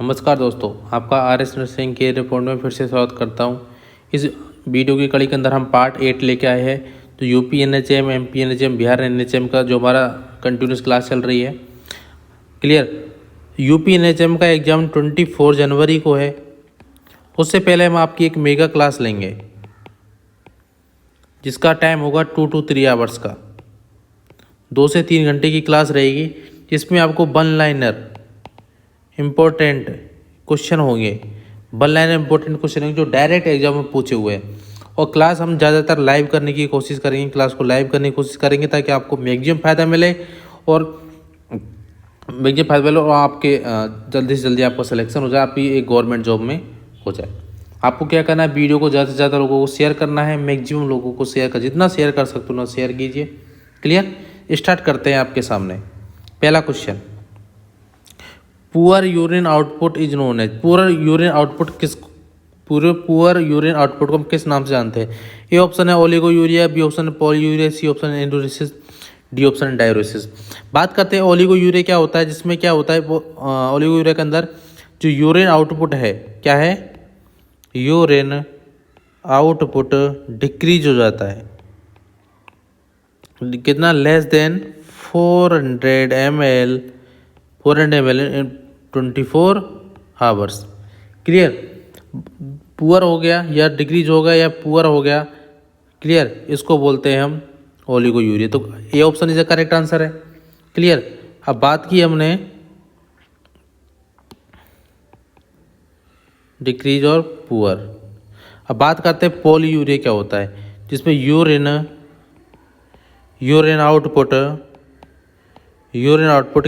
नमस्कार दोस्तों, आपका आर एस नर्सिंग के रिपोर्ट में फिर से स्वागत करता हूं। इस वीडियो की कड़ी के अंदर हम पार्ट 8 लेके आए हैं। तो UP NHM, MP NHM, Bihar NHM का जो हमारा कंटिन्यूस क्लास चल रही है। क्लियर। यूपी एनएचएम का एग्ज़ाम 24 जनवरी को है। उससे पहले हम आपकी एक मेगा क्लास लेंगे जिसका टाइम होगा 2 to 3 आवर्स का। 2 से 3 घंटे की क्लास रहेगी जिसमें आपको वन लाइनर इम्पोर्टेंट क्वेश्चन होंगे। वन लाइनर इम्पोर्टेंट क्वेश्चन होंगे जो डायरेक्ट एग्जाम में पूछे हुए हैं। और क्लास हम ज़्यादातर लाइव करने की कोशिश करेंगे, क्लास को लाइव करने की कोशिश करेंगे ताकि आपको मैक्सिमम फ़ायदा मिले और आपके जल्दी से जल्दी आपका सिलेक्शन हो जाए, आपकी एक गवर्नमेंट जॉब में हो जाए। आपको क्या करना है, वीडियो को ज़्यादा से ज़्यादा लोगों को शेयर करना है। मैक्सिमम लोगों को शेयर कर, जितना शेयर कर सकते हो ना शेयर कीजिए। क्लियर। स्टार्ट करते हैं आपके सामने। पहला question, poor urine output is known as. Poor urine output को हम किस नाम से जानते हैं? ए ऑप्शन है ओलिगोयूरिया, बी ऑप्शन है पॉलीयूरिया, सी ऑप्शन है एंडोरेसिस, डी ऑप्शन है डायरोसिस। बात करते हैं ओलिगोयूरिया क्या होता है। जिसमें क्या होता है, ओलिगोयूरिया के अंदर जो यूरिन आउटपुट है क्या है, यूरिन आउटपुट डिक्रीज हो जाता है। कितना? लेस देन 400 ml इन 24 आवर्स। क्लियर। पुअर हो गया या डिक्रीज हो गया या पुअर हो गया। क्लियर। इसको बोलते हैं हम ओलिगोयूरिया। तो A option is the correct answer है। क्लियर। अब बात की हमने डिक्रीज और पुअर। अब बात करते हैं पॉलीयूरिया क्या होता है, जिसमें यूरिन आउटपुट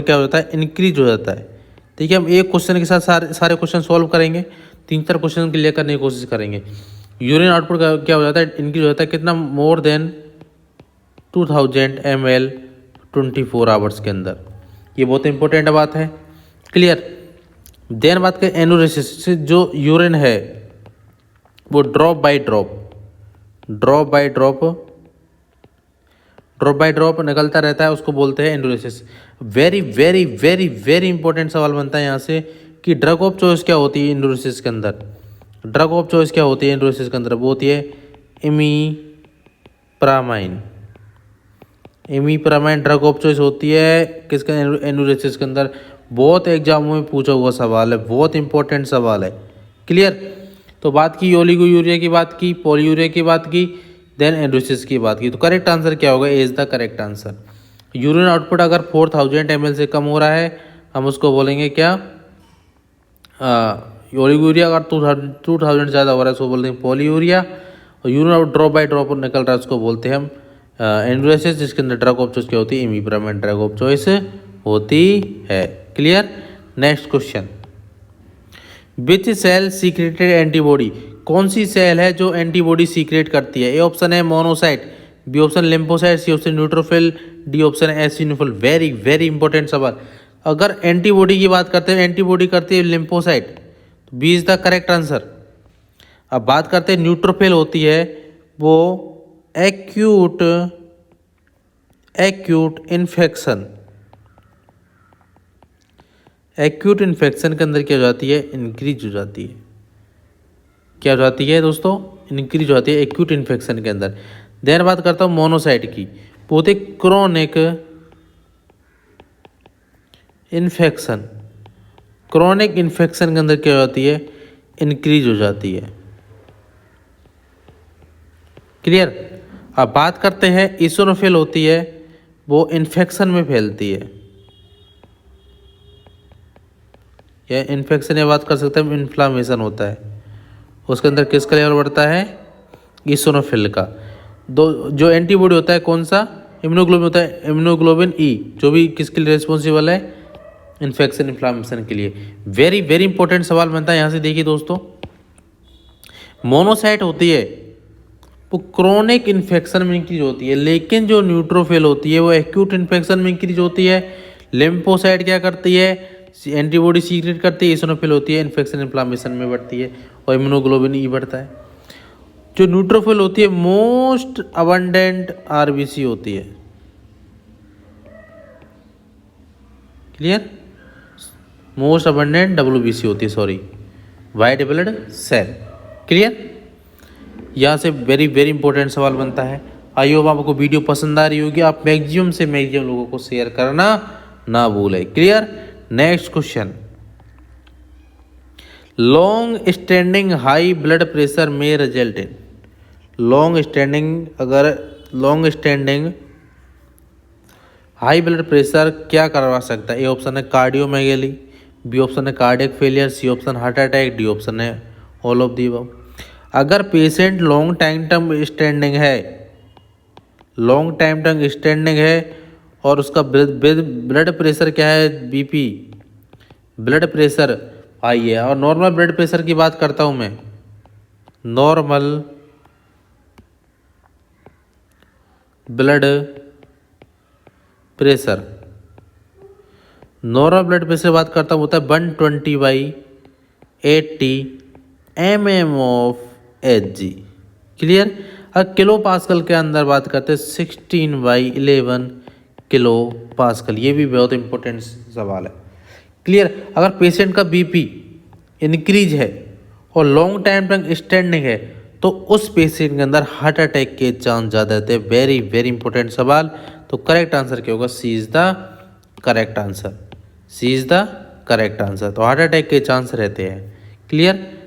क्या होता है, इंक्रीज हो जाता है। ठीक है। हम एक क्वेश्चन के साथ सारे क्वेश्चन सॉल्व करेंगे, 3-4 क्वेश्चन क्लियर करने की कोशिश करेंगे। यूरिन आउटपुट क्या हो जाता है, इंक्रीज हो जाता है। कितना? मोर देन 2000 ml 24 आवर्स के अंदर। ये बहुत इंपॉर्टेंट बात है। क्लियर। देन बात करें एनोरेसिस। जो यूरिन है वो ड्रॉप बाय ड्रॉप निकलता रहता है, उसको बोलते हैं एंडोरेसिस। Very very very very important सवाल बनता है यहाँ से कि ड्रग ऑफ चॉइस क्या होती है एंडोरेसिस के अंदर। ड्रग ऑफ चॉइस क्या होती है एंडोरेसिस के अंदर? वो होती है इमीप्रामाइन ड्रग ऑफ चॉइस होती है किसका? एंडोरेसिस के अंदर। बहुत एग्जामों में पूछा हुआ सवाल है, बहुत इंपॉर्टेंट सवाल है। क्लियर। तो बात की ओलिगोयूरिया की, बात की पॉलीयूरिया की, बात की देन एंडोरेसिस की बात की। तो करेक्ट आंसर क्या होगा? Is the correct answer. Urine output अगर 4000 ml से कम हो रहा है हम उसको बोलेंगे क्या? ओलिगोयूरिया। अगर 2000 ज़्यादा हो रहा है उसको बोलते हैं पॉलीयूरिया। और urine out drop by drop निकल रहा है उसको बोलते हैं हम एंडोरेसिस, जिसके अंदर ड्रग ऑफ चॉइस क्या होती है? इमीप्रामाइन ड्रग ऑफ चॉइस होती है। Clear. Next question, which cell secreted antibody. कौन सी सेल है जो एंटीबॉडी सीक्रेट करती है? ए ऑप्शन है monocyte, B option lymphocyte, C option neutrophil, D option है एसिनोफिल। वेरी वेरी इंपॉर्टेंट सवाल। अगर एंटीबॉडी की बात करते हैं, एंटीबॉडी करती है लिम्फोसाइट, तो B is the correct answer. अब बात करते हैं न्यूट्रोफिल होती है वो एक्यूट इन्फेक्शन के अंदर क्या हो जाती है? इंक्रीज हो जाती है। क्या हो जाती है दोस्तों? इंक्रीज हो जाती है एक्यूट इन्फेक्शन के अंदर। देन बात करता हूँ मोनोसाइट की, वो होती है क्रोनिक इन्फेक्शन के अंदर क्या हो जाती है? इंक्रीज हो जाती है। क्लियर। अब बात करते हैं इसोनोफिल होती है वो इन्फेक्शन में फैलती है। या इन्फेक्शन, या बात कर सकते हैं इन्फ्लामेशन होता है, उसके अंदर किसका लेवल बढ़ता है? इसोनोफिल का। जो एंटीबॉडी होता है कौन सा? इम्यूनोग्लोबिन होता है, इम्यूनोग्लोबिन ई, जो भी किसके लिए रिस्पॉन्सिबल है? इन्फेक्शन इन्फ्लामेशन के लिए। वेरी वेरी इंपॉर्टेंट सवाल बनता है यहाँ से। देखिए दोस्तों, मोनोसाइट होती है वो क्रोनिक इन्फेक्शन में इंक्रीज होती है, लेकिन जो न्यूट्रोफिल होती है वो एक्यूट इन्फेक्शन में इंक्रीज होती है। लिम्फोसाइट क्या करती है? एंटीबॉडी सीक्रेट करती है। इसोनोफिल होती है इन्फेक्शन इन्फ्लामेशन में बढ़ती है और इम्यूनोग्लोबिन ई बढ़ता है। जो न्यूट्रोफिल होती है मोस्ट अबंडेंट आरबीसी होती है। क्लियर। मोस्ट अबंडेंट WBC होती है, sorry, white blood cell. Clear. यहाँ से वेरी वेरी इंपॉर्टेंट सवाल बनता है। आई होप आपको वीडियो पसंद आ रही होगी। आप मैक्सिमम से मैक्सिमम लोगों को शेयर करना ना भूलें। Clear. Next question, long standing high blood pressure में result in, long standing high blood pressure क्या करवा सकता है? ए ऑप्शन है कार्डियोमेगेली, बी ऑप्शन है cardiac failure, C option heart attack, D option है ऑल ऑफ दी अबव। अगर patient long time term standing है, लॉन्ग टाइम टर्म स्टैंडिंग है और उसका ब्लड प्रेशर क्या है? BP, ब्लड प्रेशर हाई है। और नॉर्मल ब्लड प्रेशर की बात करता हूं मैं, normal blood pressure, normal blood pressure बात करता हूँ होता है 120/80 mm ऑफ Hg। क्लियर। अब किलो पास्कल के अंदर बात करते हैं 16/11 किलो पास्कल। ये भी बहुत इंपॉर्टेंट सवाल है। क्लियर। अगर पेशेंट का BP इंक्रीज है और लॉन्ग टाइम तक स्टैंडिंग है तो उस पेशेंट के अंदर हार्ट अटैक के चांस ज़्यादा रहते हैं। वेरी वेरी इंपॉर्टेंट सवाल। तो करेक्ट आंसर क्या होगा? C is the correct answer, C is the correct answer. तो हार्ट अटैक के चांस रहते हैं। क्लियर।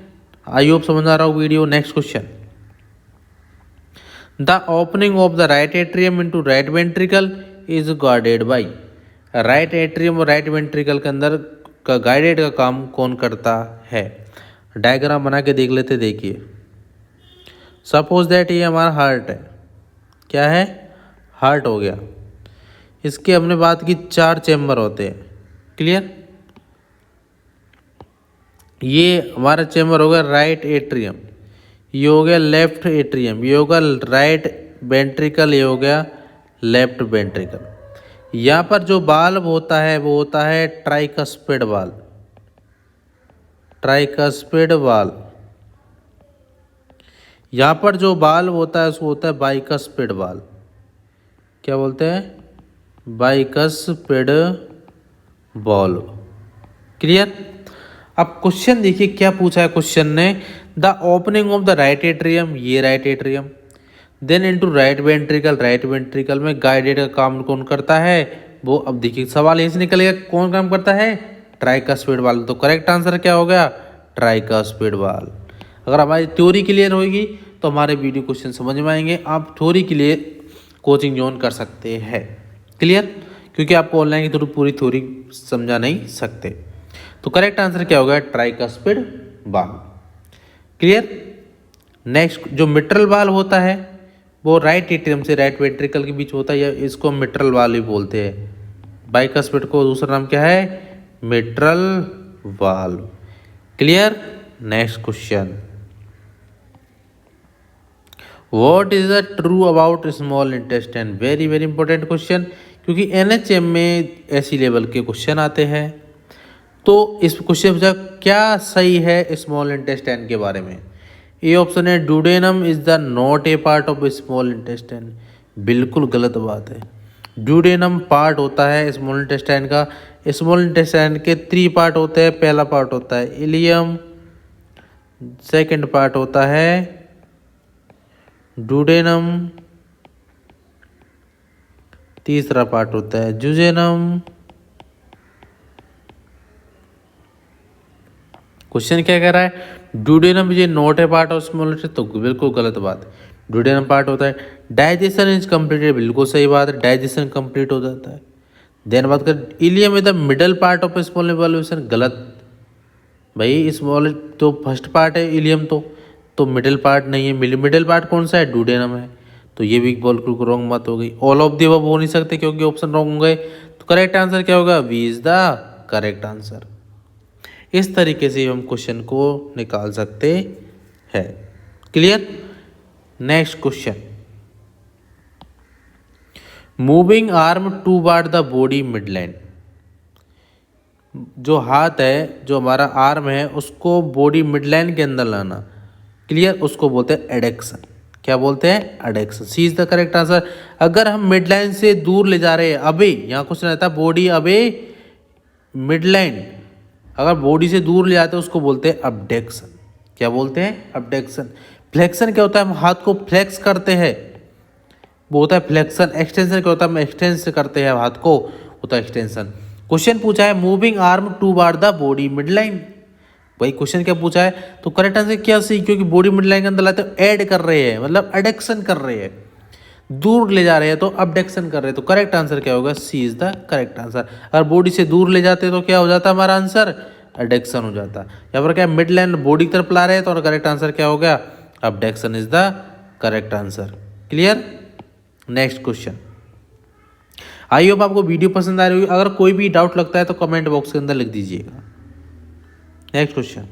आई होप समझ आ रहा हूँ video. Next question, the opening of the right atrium into right ventricle is guarded by, right atrium और right ventricle के अंदर का गाइडेड का काम कौन करता है? डायग्राम बना के देख लेते। देखिए, सपोज दैट ये हमारा हार्ट है। क्या है? हार्ट हो गया। इसके हमने बात की 4 चैम्बर होते हैं। क्लियर। ये हमारा चैम्बर हो गया राइट एट्रियम, ये हो गया लेफ्ट एट्रियम, ये होगा राइट वेंट्रिकल, ये हो गया लेफ्ट वेंट्रिकल। यहाँ पर जो वाल्व होता है वो होता है ट्राइकस्पिड वाल्व, ट्राइकस्पिड वाल्व। यहाँ पर जो वाल्व होता है उसको होता है बाइकस्पिड वाल्व। क्या बोलते हैं? Bicuspid valve. क्लियर। अब क्वेश्चन देखिए क्या पूछा है क्वेश्चन ने, the opening of the right atrium, ये right atrium, then into right ventricle, right ventricle में गाइडेड का काम कौन करता है? वो, अब देखिए सवाल यहीं से निकलेगा कौन काम करता है? Tricuspid valve. तो करेक्ट आंसर क्या हो गया? Tricuspid valve. अगर हमारी थ्योरी क्लियर होगी तो हमारे वीडियो क्वेश्चन समझ में आएंगे। आप थ्योरी के लिए कोचिंग ज्वाइन कर सकते हैं। क्लियर। क्योंकि आपको ऑनलाइन के थ्रू पूरी थ्योरी समझा नहीं सकते। तो करेक्ट आंसर क्या होगा? Tricuspid valve. क्लियर। नेक्स्ट, जो मिट्रल वाल्व होता है वो राइट एट्रियम से राइट वेंट्रिकल के बीच होता है, या इसको मिट्रल वाल्व ही बोलते हैं। बाइकस्पिड को दूसरा नाम क्या है? Mitral valve. Clear. Next question, what is the true about small intestine? Very very important question, क्योंकि NHM में ऐसी लेवल के क्वेश्चन आते हैं। तो इस क्वेश्चन में क्या सही है स्मॉल इंटेस्टाइन के बारे में? ए ऑप्शन है duodenum is the not a part of small intestine. बिल्कुल गलत बात है। ड्यूडेनम पार्ट होता है स्मॉल इंटेस्टाइन का। स्मॉल इंटेस्टाइन के 3 पार्ट होते हैं। पहला पार्ट होता है इलियम, सेकंड पार्ट होता है ड्यूडेनम, तीसरा पार्ट होता है जुजेनम। क्वेश्चन क्या कह रहा है? Duodenum is not a part of small intestine. तो बिल्कुल गलत बात है। ड्यूडेनम पार्ट होता है। डाइजेशन इज कंप्लीटेड, बिल्कुल सही बात है। डाइजेशन कंप्लीट हो जाता है। देन बात कर ilium is the middle part of small evolution. गलत भाई, स्मॉल तो फर्स्ट पार्ट है इलियम, तो मिडिल पार्ट नहीं है। मिडिल पार्ट कौन सा है? ड्यूडेनम है। तो ये भी बिल्कुल रॉन्ग बात हो गई। ऑल ऑफ द अबव हो नहीं सकते क्योंकि ऑप्शन रॉन्ग होंगे। तो करेक्ट आंसर क्या होगा? B is the correct answer. इस तरीके से हम क्वेश्चन को निकाल सकते हैं। Clear. Next question, moving arm toward the body midline. जो हाथ है, जो हमारा आर्म है, उसको बॉडी मिडलाइन के अंदर लाना। क्लियर। उसको बोलते हैं एडेक्शन। क्या बोलते हैं? Addiction. C is the correct answer. अगर हम मिडलाइन से दूर ले जा रहे हैं, अबे, यहाँ क्वेश्चन रहता है बॉडी अबे मिडलाइन, अगर बॉडी से दूर ले जाते हैं उसको बोलते हैं अबडक्शन। क्या बोलते हैं? अबडक्शन। फ्लेक्शन क्या होता है? हम हाथ को फ्लेक्स करते हैं, वो होता है फ्लेक्शन। एक्सटेंशन क्या होता है? हम एक्सटेंस करते हैं हाथ को, होता है एक्सटेंशन। क्वेश्चन पूछा है moving arm toward the body mid line. भाई क्वेश्चन क्या पूछा है? तो करेक्ट आंसर क्या सी, क्योंकि बॉडी मिड लाइन के अंदर लाते ऐड कर रहे हैं, मतलब एडक्शन कर रहे हैं, दूर ले जा रहे हैं तो अबडक्शन कर रहे हैं। तो करेक्ट आंसर क्या होगा? C is the correct answer. अगर बॉडी से दूर ले जाते तो क्या हो जाता हमारा आंसर? एडक्शन हो जाता। यहाँ पर क्या मिड लाइन बॉडी की तरफ ला रहे हैं तो करेक्ट आंसर क्या हो गया? Abduction is the correct answer. Clear? Next question. I hope आपको वीडियो पसंद आ रही होगी। अगर कोई भी डाउट लगता है तो कमेंट बॉक्स के अंदर लिख दीजिएगा। Next question,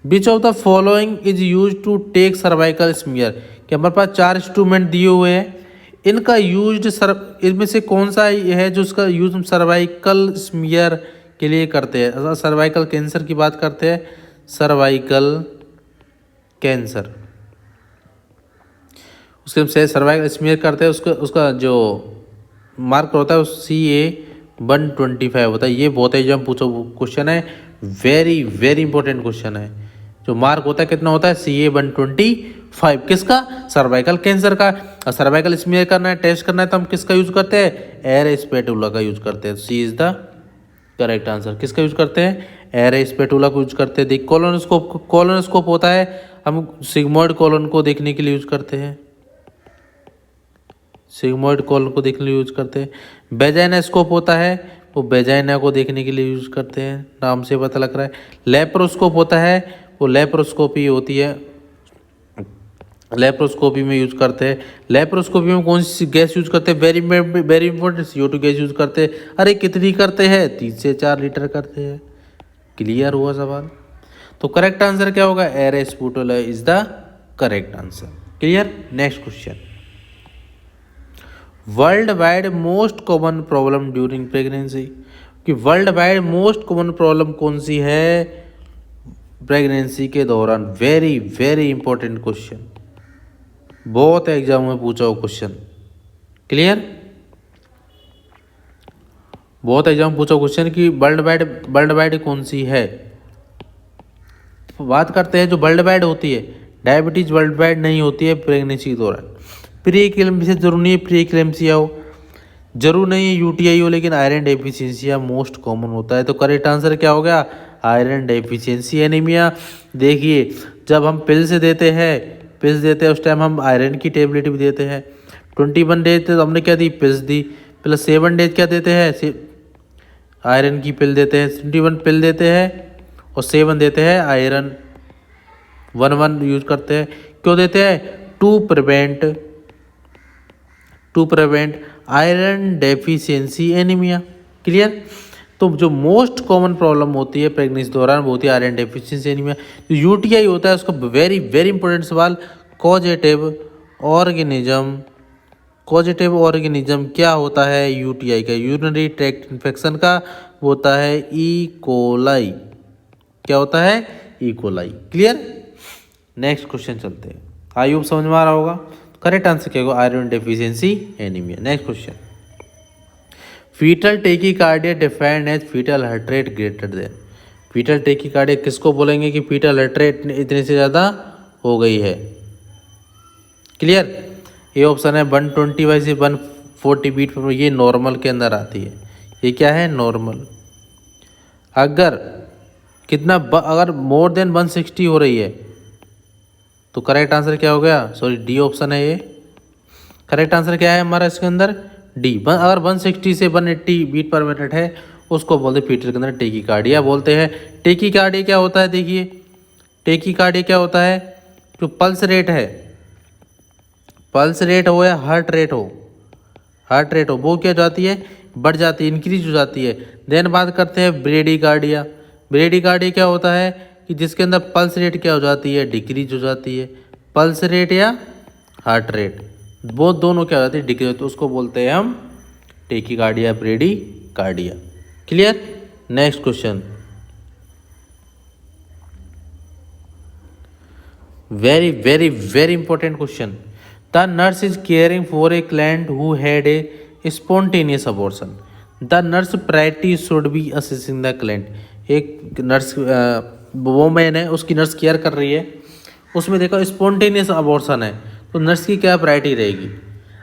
which of the following is use to take cervical smear. कि हमारे पास 4 इंस्ट्रूमेंट दिए हुए हैं, इनका यूज इनमें से कौन सा है जो उसका यूज हम सर्वाइकल स्मीयर के लिए करते हैं? सर्वाइकल कैंसर की बात करते हैं, सर्वाइकल कैंसर, उसके हम से सर्वाइकल स्मीयर करते हैं, उसका जो मार्क होता है वो CA-125 होता है। ये बहुत ही जो हम पूछो क्वेश्चन है, वेरी वेरी इंपॉर्टेंट क्वेश्चन है। जो मार्क होता है कितना होता है? CA-125। किसका? सर्वाइकल कैंसर का। और सर्वाइकल स्मीयर करना है, टेस्ट करना है तो हम किसका यूज करते हैं? एयर स्पेटुला का यूज करते हैं। सी इज द करेक्ट आंसर। किसका यूज करते हैं? एयर स्पेटुला को यूज करते हैं। देख कोलोनोस्कोप होता है, हम सिग्मोइड कोलन को देखने के लिए यूज करते हैं, सिग्मोइड कोलन को देखने के लिए यूज करते हैं। वेजाइनास्कोप होता है, वो वेजाइना को देखने के लिए यूज करते हैं, नाम से पता लग रहा है। लेप्रोस्कोप होता है, वो लेप्रोस्कोपी होती है, लेप्रोस्कोपी में यूज करते हैं। लेप्रोस्कोपी में कौन सी गैस यूज करते हैं? Very very important, CO2 gas use करते हैं। अरे कितनी करते हैं? 3 से 4 लीटर करते हैं। क्लियर हुआ सवाल? तो करेक्ट आंसर क्या होगा? Ayre spatula is the correct answer. Clear? Next question, world wide most common problem during pregnancy. कि world wide most common problem कौन सी है प्रेगनेंसी के दौरान? वेरी वेरी इंपॉर्टेंट क्वेश्चन, बहुत एग्जाम में पूछा हो क्वेश्चन। क्लियर? बहुत एग्जाम पूछा क्वेश्चन कि वर्ल्ड वाइड कौन सी है। बात करते हैं जो वर्ल्ड वाइड होती है, डायबिटीज वर्ल्ड वाइड नहीं होती है प्रेगनेंसी के दौरान। प्री एक्लेम्सिया जरूर नहीं है, प्री एक्लेम्सिया हो, जरूर नहीं है UTI हो, लेकिन आयरन डेफिशिएंसी मोस्ट कॉमन होता है। तो करेक्ट आंसर क्या हो गया? Iron deficiency anaemia. देखिए जब हम पिल्स देते हैं उस टाइम हम आयरन की टेबलेट भी देते हैं। 21 डेज तो हमने क्या दी? पिल्स दी। प्लस 7 डेज क्या देते हैं? आयरन की पिल देते हैं। 21 पिल देते हैं और 7 देते हैं आयरन। 1 यूज करते हैं। क्यों देते हैं? To prevent iron deficiency anaemia. Clear? तो जो मोस्ट कॉमन प्रॉब्लम होती है प्रेगनेंसी दौरान वो होती है आयरन डेफिशिएंसी एनीमिया। जो UTI होता है उसका वेरी वेरी इंपॉर्टेंट सवाल, कॉजेटिव ऑर्गेनिज्म क्या होता है UTI का? यूरिनरी ट्रैक्ट इन्फेक्शन का होता है E. coli। क्या होता है? E. coli। Clear? Next question चलते हैं। आई होप समझ में आ रहा होगा। करेक्ट आंसर क्या होगा? Iron deficiency anaemia. Next question, foetal tachycardia defined as foetal heart rate greater than. Foetal tachycardia किसको बोलेंगे कि फीटल हार्ट रेट इतने से ज़्यादा हो गई है? क्लियर? ये ऑप्शन है 120 से 140 बीट पर, ये नॉर्मल के अंदर आती है। ये क्या है? नॉर्मल। अगर अगर मोर देन 160 हो रही है तो करेक्ट आंसर क्या हो गया? सॉरी, डी ऑप्शन है ये। करेक्ट आंसर क्या है हमारा इसके अंदर? डी। अगर 160 से 180 बीट पर मिनट है उसको बोलते हैं फीटल के अंदर टेकीकार्डिया बोलते हैं। टेकीकार्डिया क्या होता है? देखिए टेकीकार्डिया क्या होता है? जो पल्स रेट है, पल्स रेट हो या हार्ट रेट हो वो क्या जाती है? बढ़ जाती है, इंक्रीज हो जाती है। देन बात करते हैं ब्रेडिकार्डिया। ब्रेडिकार्डिया क्या होता है कि जिसके अंदर पल्स रेट क्या हो जाती है? डिक्रीज हो जाती है। पल्स रेट या हार्ट रेट वो दोनों क्या हो जाती है? डिक्रीज। तो उसको बोलते हैं हम tachycardia, bradycardia. Clear? Next question, very very very important question. The nurse is caring for a client who had a spontaneous abortion. The nurse priority should be assessing the client. एक nurse women है, उसकी nurse care कर रही है, उसमें देखो spontaneous abortion है तो नर्स की क्या प्रायोरिटी रहेगी।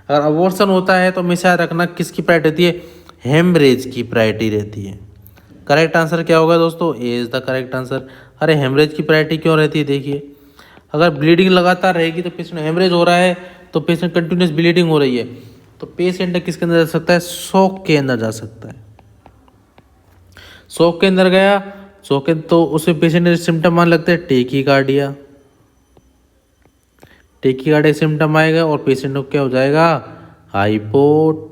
अगर अबॉर्शन होता है तो हमेशा रखना किसकी प्रायोरिटी रहती है, हेमरेज की प्रायोरिटी रहती है। करेक्ट आंसर क्या होगा दोस्तों, ए इज द करेक्ट आंसर। अरे हेमरेज की प्रायोरिटी क्यों रहती है, देखिए अगर ब्लीडिंग लगातार रहेगी तो पेशेंट हेमरेज हो रहा है तो पेशेंट कंटिन्यूस ब्लीडिंग हो रही है तो पेशेंट किसके अंदर जा सकता है, शॉक के अंदर जा सकता है। शॉक के अंदर गया, शॉक के तो उसे पेशेंट ने सिम्टम मान लगते हैं टेकीकार्डिया, टेकीकार्डिया सिम्टम आएगा और पेशेंट को क्या हो जाएगा, हाइपोटेंशन।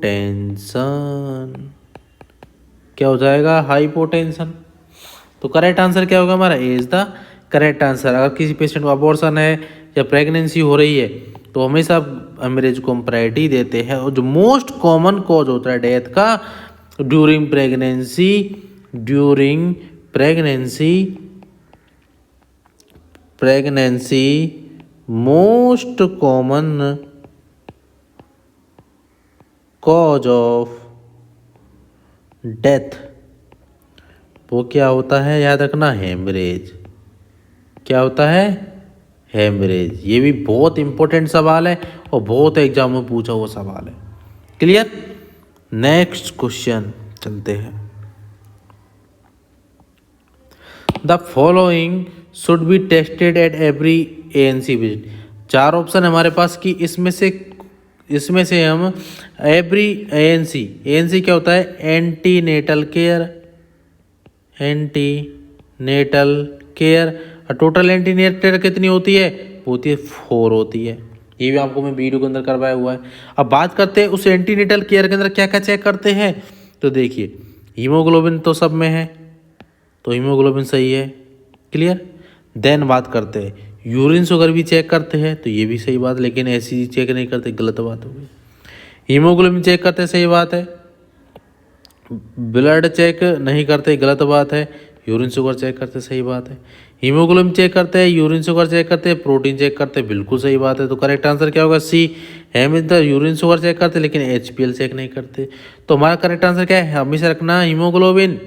क्या हो जाएगा, हाइपोटेंशन। तो करेक्ट आंसर क्या होगा हमारा, A is the correct answer. अगर किसी पेशेंट को अबॉर्शन है या प्रेगनेंसी हो रही है तो हमेशा हेमरेज को हम प्रायोरिटी देते हैं। और जो मोस्ट कॉमन कॉज होता है डेथ का during pregnancy, most common cause of death वो क्या होता है, याद रखना, हेमरेज। क्या होता है, हेमरेज। ये भी बहुत इंपॉर्टेंट सवाल है और बहुत एग्जाम में पूछा हुआ सवाल है। क्लियर। नेक्स्ट क्वेश्चन चलते हैं। The following should be tested at every ANC visit. चार ऑप्शन हमारे पास कि इसमें से हम एवरी एएनसी क्या होता है, ante natal care. Total ante natal कितनी होती है, होती है 4 होती है। ये भी आपको मैं वीडियो के अंदर करवाया हुआ है। अब बात करते हैं उस एंटीनेटल केयर के अंदर क्या क्या चेक करते हैं। तो देखिए हीमोग्लोबिन तो सब में है तो हीमोग्लोबिन सही है, क्लियर। देन बात करते हैं यूरिन शुगर भी चेक करते हैं तो ये भी सही बात, लेकिन ऐसी चेक नहीं करते, गलत बात हो गई। हीमोग्लोबिन चेक करते सही बात है, ब्लड चेक नहीं करते, गलत बात है। यूरिन शुगर चेक करते सही बात है। हीमोग्लोबिन चेक करते हैं, यूरिन शुगर चेक करते हैं, प्रोटीन चेक करते हैं, बिल्कुल सही बात है। तो करेक्ट आंसर क्या होगा, सी। हेम is the urine sugar check करते लेकिन HPL चेक नहीं करते। तो हमारा करेक्ट आंसर क्या है, हमेशा रखना haemoglobin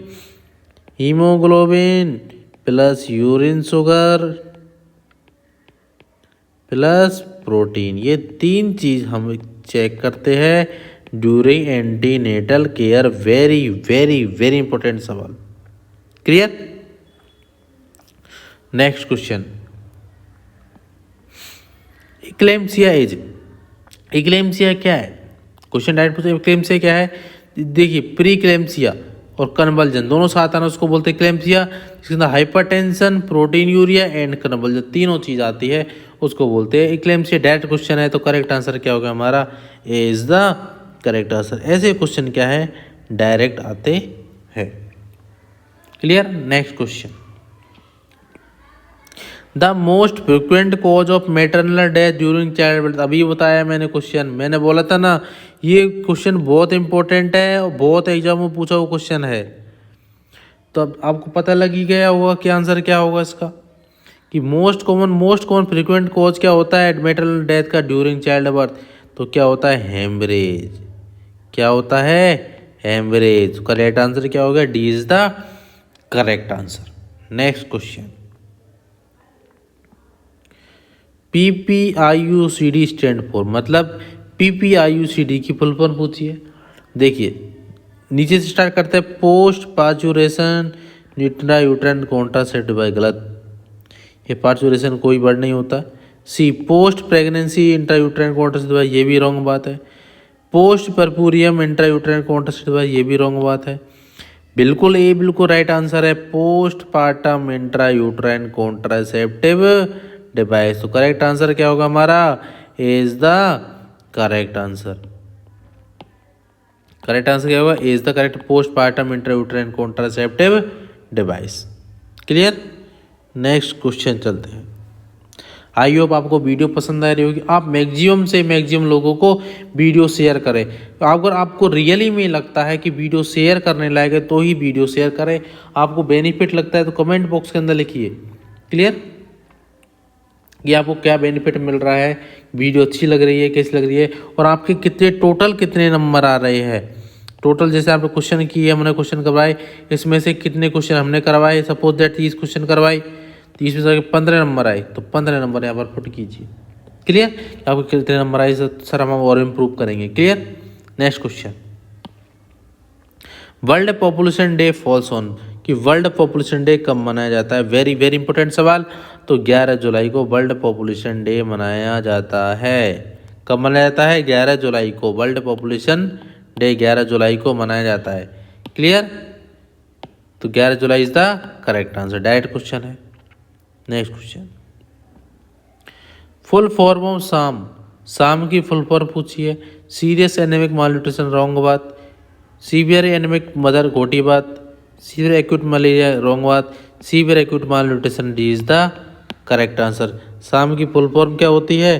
plus urine sugar plus protein, ये 3 चीज हम चेक करते हैं during antenatal care. Very very very important सवाल, क्लियर। नेक्स्ट क्वेश्चन, इक्लेम्सिया क्या है। क्वेश्चन डायरेक्ट पूछे इक्लेम्सिया क्या है। देखिए प्री क्लेम्सिया और कन्वल्जन दोनों साथ आना उसको बोलते हैं क्लेम्सिया, जिसके अंदर hypertension, protein urea and convulsion तीनों चीज आती है उसको बोलते हैं इक्लेम्सिया। डायरेक्ट क्वेश्चन है तो करेक्ट आंसर क्या होगा हमारा, A is the correct answer. ऐसे क्वेश्चन क्या है, डायरेक्ट आते हैं, clear. Next question, the most frequent cause of maternal death during child birth. अभी बताया मैंने क्वेश्चन, मैंने बोला था ना ये क्वेश्चन बहुत इंपॉर्टेंट है और बहुत एग्जाम में पूछा हुआ क्वेश्चन है। तो अब आपको पता लग ही गया होगा कि आंसर क्या होगा इसका, कि मोस्ट कॉमन फ्रिक्वेंट कॉज क्या होता है मैटरनल डेथ का ड्यूरिंग चाइल्ड बर्थ। तो क्या होता है, हेमरेज। क्या होता है, हेमरेज। करेक्ट आंसर क्या होगा, D is the correct answer. Next question, PPIUCD stand for, मतलब PPIUCD की फुल फॉर्म पूछिए। देखिए नीचे से स्टार्ट करते हैं, post parturition intrauterine contraceptive device, गलत। ये पार्चुरेशन कोई वर्ड नहीं होता। C, post pregnancy intrauterine contraceptive device, ये भी रॉन्ग बात है। Post puerperium intrauterine contraceptive device, ये भी रॉन्ग बात है। बिल्कुल ए बिल्कुल राइट आंसर है, post partum intrauterine contraceptive device. तो करेक्ट आंसर क्या होगा हमारा, A is the correct answer. Correct answer क्या होगा, A is the correct, post partum intrauterine contraceptive device, clear. Next question चलते हैं। आई होप आपको वीडियो पसंद आ रही होगी। आप मैक्सिमम से मैक्सिमम लोगों को वीडियो शेयर करें। अगर आपको रियली में लगता है कि वीडियो शेयर करने लायक है तो ही वीडियो शेयर करें। आपको बेनिफिट लगता है तो कमेंट बॉक्स के अंदर लिखिए, क्लियर, कि आपको क्या बेनिफिट मिल रहा है, वीडियो अच्छी लग रही है, कैसी लग रही है, और आपके कितने टोटल कितने नंबर आ रहे हैं। टोटल जैसे आपने क्वेश्चन किए, हमने क्वेश्चन करवाए, इसमें से कितने क्वेश्चन हमने करवाए, सपोज दैट 30 क्वेश्चन करवाए, 30 में से 15 नंबर आए, तो 15 नंबर यहाँ पर पुट कीजिए। क्लियर, आपको कितने नंबर आए सर हम और इम्प्रूव करेंगे। Clear. Next question, world population day falls on, कि वर्ल्ड पॉपुलेशन डे कब मनाया जाता है, वेरी वेरी इंपॉर्टेंट सवाल। तो 11 जुलाई को वर्ल्ड पॉपुलेशन डे मनाया जाता है। कब मनाया जाता है? 11 जुलाई को वर्ल्ड पॉपुलेशन डे 11 जुलाई को मनाया जाता है। क्लियर, तो 11 July is the correct answer, direct question है। Next question, full form of SAM, SAM की फुल फॉर्म पूछिए। सीरियस एनेमिक मालन्यूट्रिशन, रॉन्ग बात। सीवियर एनेमिक मदर, खोटी बात। सीवियर एक्यूट मलेरिया, रॉन्ग बात। Severe acute malnutrition, D is the correct answer. SAM की full form क्या होती है?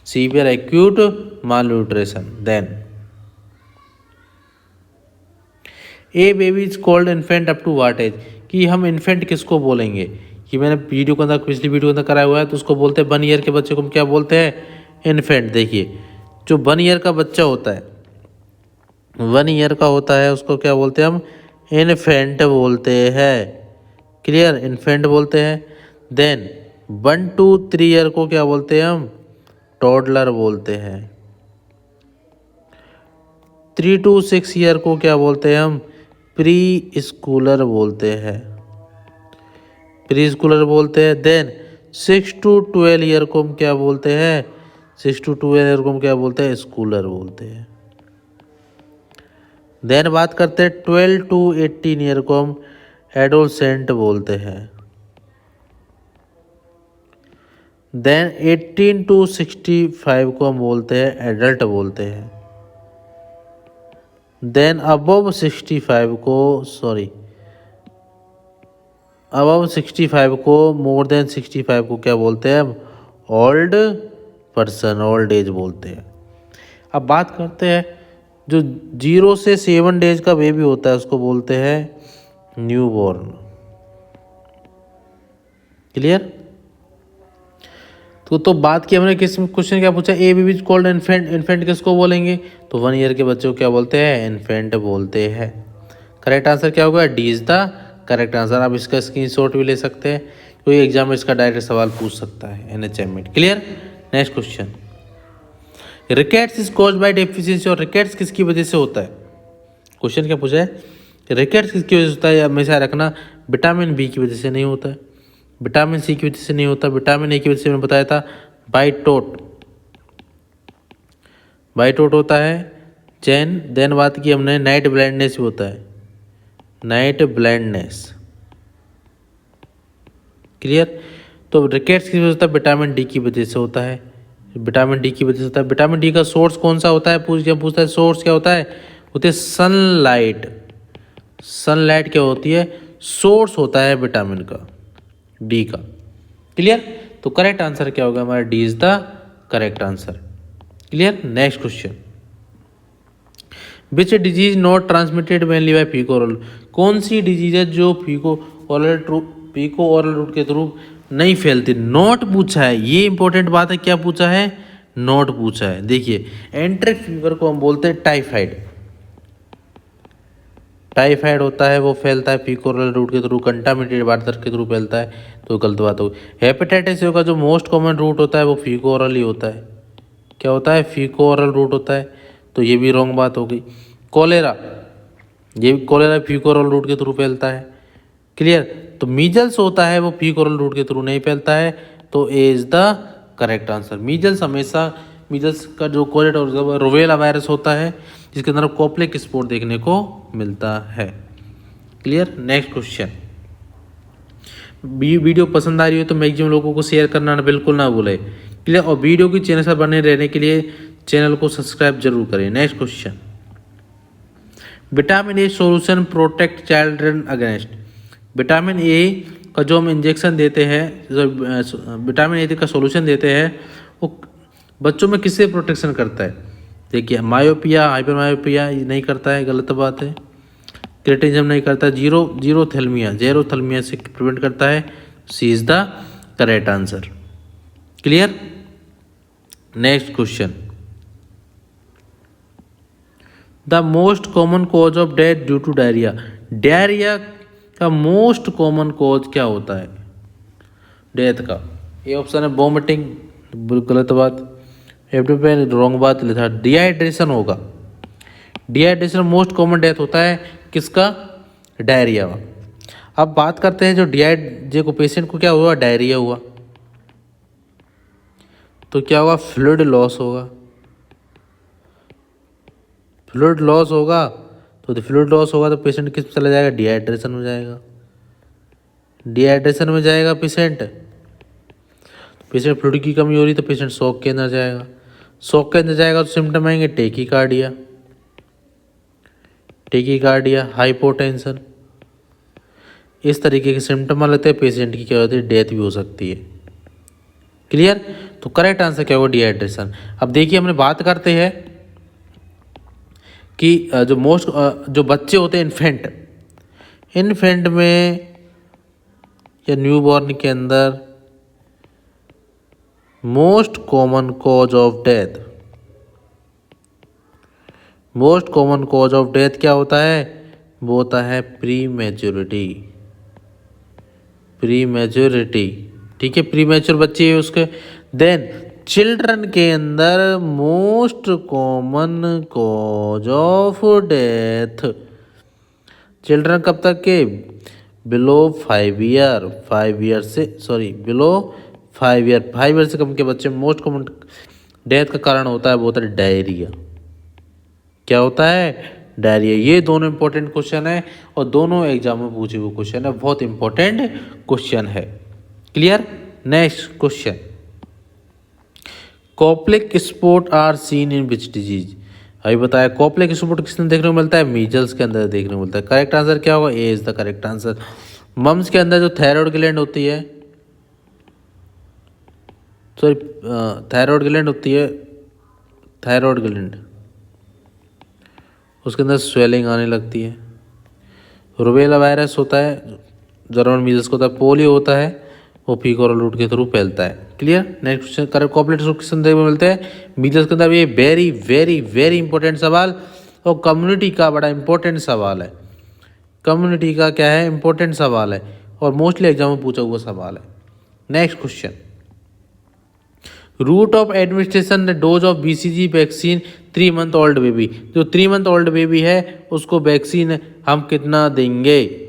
Severe acute malnutrition. Then a baby is called infant up to what age, कि हम infant किसको बोलेंगे? कि मैंने वीडियो के अंदर, पिछली वीडियो के अंदर कराया हुआ है, तो उसको बोलते हैं 1 ईयर के बच्चे को हम क्या बोलते हैं? इन्फेंट। देखिए, जो 1 ईयर का बच्चा होता है, 1 ईयर का होता है, उसको क्या बोलते हैं हम? इन्फेंट बोलते हैं। क्लियर, इन्फेंट बोलते हैं। देन 1 to 3 ईयर को क्या बोलते हैं हम? टॉडलर बोलते हैं। 3 to 6 ईयर को क्या बोलते हैं हम? प्री स्कूलर बोलते हैं, प्री स्कूलर बोलते हैं। देन 6 to 12 ईयर को हम क्या बोलते हैं? 6 to 12 ईयर को हम क्या बोलते हैं? स्कूलर बोलते हैं। देन बात करते हैं 12 to 18 ईयर को हम एडोलसेंट बोलते हैं। देन 18 to 65 को हम बोलते हैं एडल्ट बोलते हैं। देन अबव 65 को, सॉरी, अबव 65 को, मोर देन 65 को क्या बोलते हैं हम? ओल्ड पर्सन, ओल्ड एज बोलते हैं। अब बात करते हैं जो 0 से 7 डेज का बेबी होता है, उसको बोलते हैं न्यू बॉर्न। क्लियर, तो बात की हमने, किस क्वेश्चन क्या पूछा? A baby is called infant, infant किसको बोलेंगे? तो 1 ईयर के बच्चे को क्या बोलते हैं? इन्फेंट बोलते हैं। करेक्ट आंसर क्या होगा? D is the correct answer. आप इसका स्क्रीनशॉट भी ले सकते हैं, कोई एग्जाम में इसका डायरेक्ट सवाल पूछ सकता है NHM में। Clear. Next question, rickets is caused by deficiency, और रिकेट्स किसकी वजह से होता है? क्वेश्चन क्या पूछा है? रिकेट्स किसकी वजह से होता है? हमेशा रखना, विटामिन बी की वजह से नहीं होता है, विटामिन सी की वजह से नहीं होता, विटामिन ए की वजह से मैंने बताया था बाइटोट, बाइटोट होता है। चैन, देन बात की हमने नाइट ब्लाइंडनेस भी होता है, नाइट ब्लाइंडनेस। क्लियर, तो रिकेट्स की वजह से होता है, विटामिन डी की वजह से होता है, विटामिन डी की वजह से होता है। विटामिन डी का सोर्स कौन सा होता है? पूछता है सोर्स क्या होता है? होते है सनलाइट। सनलाइट क्या होती है? सोर्स होता है विटामिन का, डी का। क्लियर, तो करेक्ट आंसर क्या होगा हमारा? D is the correct answer. Clear. Next question, which disease not transmitted mainly by faeco oral, कौन सी डिजीज है जो फीको ओरल रूट के थ्रू नहीं फैलती? नॉट पूछा है, ये इंपॉर्टेंट बात है। क्या पूछा है? नॉट पूछा है। देखिए, एंट्रिक फीवर को हम बोलते हैं टाइफाइड, टाइफाइड होता है, वो फैलता है फीको ओरल रूट के थ्रू, कंटामिनेटेड वाटर के थ्रू फैलता है, तो गलत बात होगी। हेपेटाइटिस का जो मोस्ट कॉमन रूट होता है वो फीको ओरल ही होता है। क्या होता है? फीको ओरल रूट होता है, तो ये भी रॉन्ग बात हो गई। कोलेरा, ये कोलेरा फीको ओरल रूट के थ्रू फैलता है। क्लियर, तो मीजल्स होता है वो फीको ओरल रूट के थ्रू नहीं फैलता है, तो A is the correct answer. Measles हमेशा, मीजल्स का जो कोलेट और रोवेला वायरस होता है, जिसके अंदर कॉप्लेक स्पोर देखने को मिलता है। क्लियर। नेक्स्ट क्वेश्चन, वीडियो पसंद आ रही हो तो मैक्सिमम लोगों को शेयर करना बिल्कुल ना भूले। क्लियर, और वीडियो की चैनल से बने रहने के लिए चैनल को सब्सक्राइब जरूर करें। Next question, vitamin a solution protect children against, vitamin A का जो हम इंजेक्शन देते हैं, विटामिन ए का सोल्यूशन देते हैं, वो बच्चों में किससे प्रोटेक्शन करता है? देखिए, मायोपिया, हाइपर मायोपिया नहीं करता है, गलत बात है। क्रेटिनिज्म नहीं करता है। जेरोथेल्मिया से प्रिवेंट करता है। C is the correct answer. Clear. Next question, the most common cause of death due to diarrhoea. Diarrhoea का मोस्ट कॉमन कॉज क्या होता है डेथ का? ये ऑप्शन है वॉमिटिंग, गलत बात। एफ पे रॉन्ग बात लिखा, डिहाइड्रेशन होगा। डिहाइड्रेशन मोस्ट कॉमन डेथ होता है किसका? डायरिया। अब बात करते हैं जो पेशेंट को क्या हुआ, डायरिया हुआ तो क्या होगा, फ्लूइड लॉस होगा। फ्लूइड लॉस होगा तो पेशेंट किस में चला जाएगा, डिहाइड्रेशन में जाएगा। डिहाइड्रेशन में जाएगा पेशेंट फ्लूइड की कमी हो रही तो पेशेंट शॉक के अंदर जाएगा। शॉक के अंदर जाएगा तो सिम्टम आएंगे टेकीकार्डिया, हाइपोटेंशन, इस तरीके के सिम्टम लेते हैं। पेशेंट की क्या होती है, डेथ भी हो सकती है। क्लियर? तो करेक्ट आंसर क्या होगा, डिहाइड्रेशन। अब देखिए हमने बात करते हैं कि जो बच्चे होते हैं इन्फेंट में या न्यूबॉर्न के अंदर most common cause of death क्या होता है? वो होता है प्री मैच्योरिटी। ठीक है, प्री मैच्योर बच्चे है उसके। देन चिल्ड्रन के अंदर most common cause of death, children कब तक के? बिलो 5 ईयर, 5 ईयर से कम के बच्चे मोस्ट कॉमन डेथ का कारण होता है, वो होता है डायरिया। क्या होता है? डायरिया। ये दोनों इंपॉर्टेंट क्वेश्चन है और दोनों एग्जाम में पूछे हुए क्वेश्चन है, बहुत इंपॉर्टेंट क्वेश्चन है। Clear? Next question, Koplik spot are seen in which disease? अभी बताया कॉप्लिक स्पॉट किसने देखने को मिलता है? मीजल्स के अंदर देखने को मिलता है। करेक्ट आंसर क्या होगा? A is the correct answer. Mumps के अंदर जो थायराइड ग्लैंड होती है, थायराइड ग्लैंड उसके अंदर स्वेलिंग आने लगती है। रुबेला वायरस होता है, जर्मन मीजल्स को होता है। पोलियो होता है, वो फीवर और रूट के थ्रू फैलता है। क्लियर? नेक्स्ट क्वेश्चन, करेक्ट कॉप्लेट किस अंदर मिलते हैं? मीजल्स के अंदर। ये वेरी वेरी वेरी इंपॉर्टेंट सवाल और कम्युनिटी का बड़ा इंपॉर्टेंट सवाल है। कम्युनिटी का क्या है, इंपॉर्टेंट सवाल है और मोस्टली एग्जाम में पूछा हुआ सवाल है। Next question, route of administration dose of BCG vaccine 3 month old baby. जो 3 मंथ ओल्ड बेबी है उसको वैक्सीन हम कितना देंगे,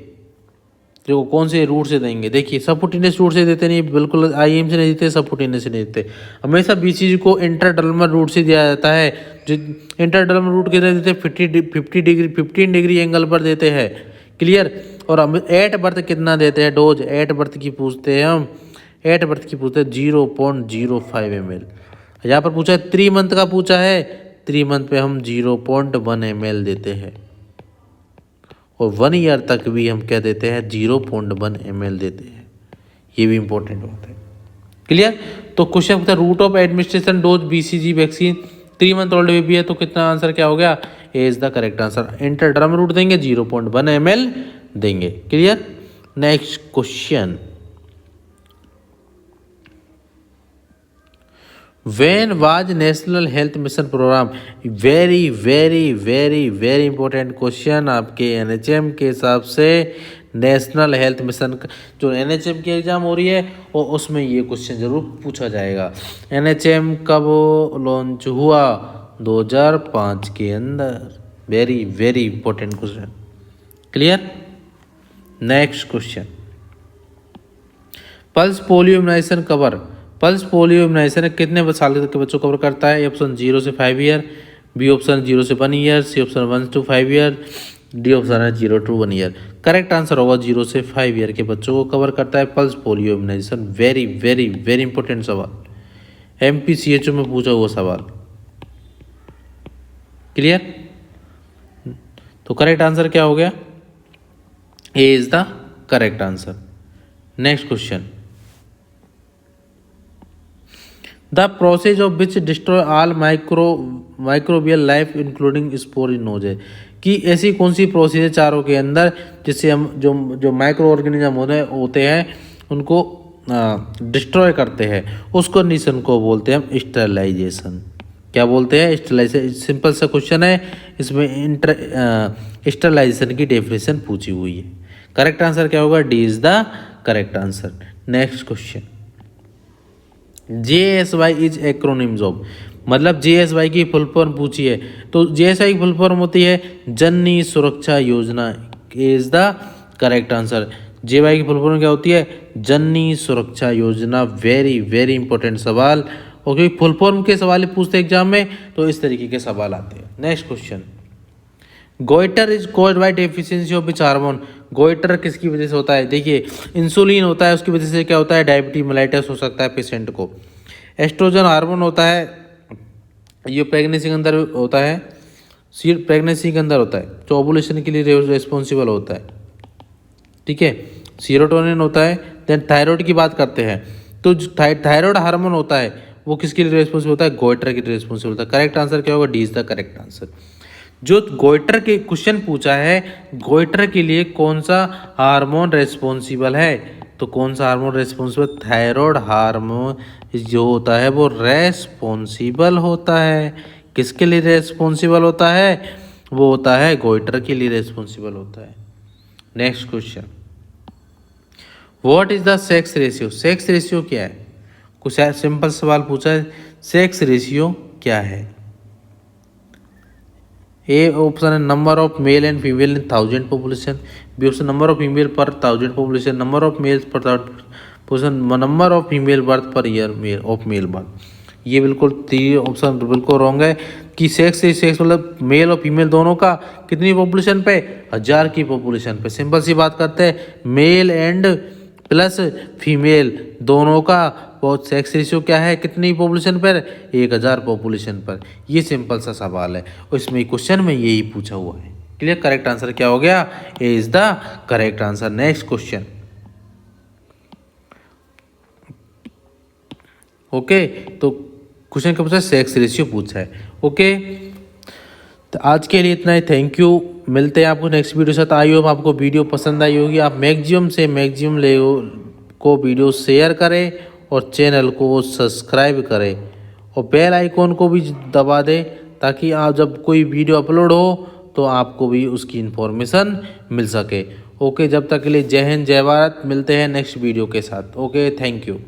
जो कौन से रूट से देंगे? देखिए सबकुटेनियस रूट से देते नहीं, बिल्कुल IM से नहीं देते, सबकुटेनियस से नहीं देते। हमेशा BCG को इंटरडर्मल रूट से दिया जाता है। जो इंटरडर्मल रूट कितने देते हैं? 15 डिग्री एंगल पर देते हैं। क्लियर? और हम एट बर्थ कितना देते हैं डोज? एट बर्थ की पूछते हैं हम, 0.05 ml। यहाँ पर पूछा है 3 मंथ का, पूछा है 3 मंथ पे हम 0.1 ml देते हैं और 1 ईयर तक भी हम क्या देते हैं? 0.1 ml देते हैं। ये भी इंपॉर्टेंट बात है। क्लियर? तो क्वेश्चन पूछा route of administration dose BCG vaccine 3 month old baby है, तो कितना आंसर क्या हो गया? A is the correct answer. Intradermal route देंगे, 0.1 ml देंगे। Clear? Next question, When was national health mission programme? Very very very very important question आपके NHM के हिसाब से। नेशनल हेल्थ मिशन जो NHM की एग्जाम हो रही है और उसमें ये क्वेश्चन जरूर पूछा जाएगा। NHM कब लॉन्च हुआ? 2005 के अंदर। Very very important question. Clear? Next question, pulse polio immunization cover. Pulse polio immunization कितने साल के बच्चों को कवर करता है? ऑप्शन 0 से 5 ईयर, बी ऑप्शन 0 से 1 year, C option 1 to 5 year, D option है 0 to 1 ईयर। करेक्ट आंसर होगा 0 से 5 ईयर के बच्चों को कवर करता है pulse polio immunization. Very very very important सवाल, MPCHO में पूछा हुआ सवाल। क्लियर? तो करेक्ट आंसर क्या हो गया? A is the correct answer. Next question, the process of which destroy all microbial life including spore in knows है कि ऐसी कौन सी प्रोसेस है चारों के अंदर जिससे हम जो माइक्रो ऑर्गेनिज्म होते हैं उनको डिस्ट्रॉय करते हैं, उस कंडीशन को बोलते हैं हम स्टरलाइजेशन। क्या बोलते हैं, स्टरलाइजेशन। सिंपल सा क्वेश्चन है, इसमें स्टरलाइजेशन की डेफिनेशन पूछी हुई है। करेक्ट आंसर क्या होगा, D is the correct answer. Next question, JSY is acronyms of, मतलब JSY की फुल फॉर्म पूछी है, तो JSY की फुल फॉर्म होती है जननी सुरक्षा योजना, is the correct answer. JY की फुल फॉर्म क्या होती है, जननी सुरक्षा योजना। वेरी वेरी इंपॉर्टेंट सवाल, और क्योंकि फुल फॉर्म के सवाल पूछते हैं एग्जाम में, तो इस तरीके के सवाल आते हैं। Next question, goitre is caused by deficiency of which hormone. Goitre किसकी वजह से होता है, देखिए इंसुलिन होता है, उसकी वजह से क्या होता है, डायबिटीज मेलाइटस हो सकता है पेशेंट को। एस्ट्रोजन हार्मोन होता है, ये प्रेगनेंसी के अंदर होता है, प्रेगनेंसी के अंदर होता है, जो ओवुलेशन के लिए रिस्पॉन्सिबल होता है, ठीक है। सीरोटोनिन होता है। देन थायराइड की बात करते हैं, तो जो थायराइड हार्मोन होता है वो किसके लिए रिस्पॉन्सिबल होता है, गोइटर के लिए रिस्पॉन्सिबल होता है। करेक्ट आंसर क्या होगा, D is the correct answer. जो गोइटर के क्वेश्चन पूछा है, गोइटर के लिए कौन सा हार्मोन रेस्पॉन्सिबल है, तो कौन सा हार्मोन रेस्पॉन्सिबल, थायराइड हार्मोन जो होता है वो रेस्पॉन्सिबल होता है। किसके लिए रेस्पॉन्सिबल होता है, वो होता है गोइटर के लिए रेस्पॉन्सिबल होता है। Next question, what is the sex ratio. Sex ratio क्या है, कुछ सिंपल सवाल पूछा है, सेक्स रेशियो क्या है। ए ऑप्शन है number of male and female in 1000 population, B option number of female per 1000 population, number of males per 1000, number of female birth per year of male birth. ये बिल्कुल तीन option बिल्कुल wrong है कि sex मतलब mail और female दोनों का कितनी पॉपुलेशन पे, 1000 की पॉपुलेशन पे। सिंपल सी बात करते हैं, मेल एंड प्लस फीमेल दोनों का बहुत सेक्स रेशियो क्या है, कितनी पॉपुलेशन पर, 1000 पॉपुलेशन पर। ये सिंपल सा सवाल है और इसमें क्वेश्चन में यही पूछा हुआ है। क्लियर, करेक्ट आंसर क्या हो गया, A is the correct answer. Next question, okay, तो क्वेश्चन क्या पूछा है, सेक्स रेशियो पूछा है। ओके, तो आज के लिए इतना ही, थैंक यू। मिलते हैं आपको नेक्स्ट वीडियो के साथ। आई होप आपको वीडियो पसंद आई होगी। आप मैक्सिमम से मैक्सिमम को वीडियो शेयर करें और चैनल को सब्सक्राइब करें और बेल आइकॉन को भी दबा दें, ताकि आप जब कोई वीडियो अपलोड हो तो आपको भी उसकी इन्फॉर्मेशन मिल सके। ओके, जब तक के लिए जय हिंद जय भारत। मिलते हैं नेक्स्ट वीडियो के साथ। Okay, thank you.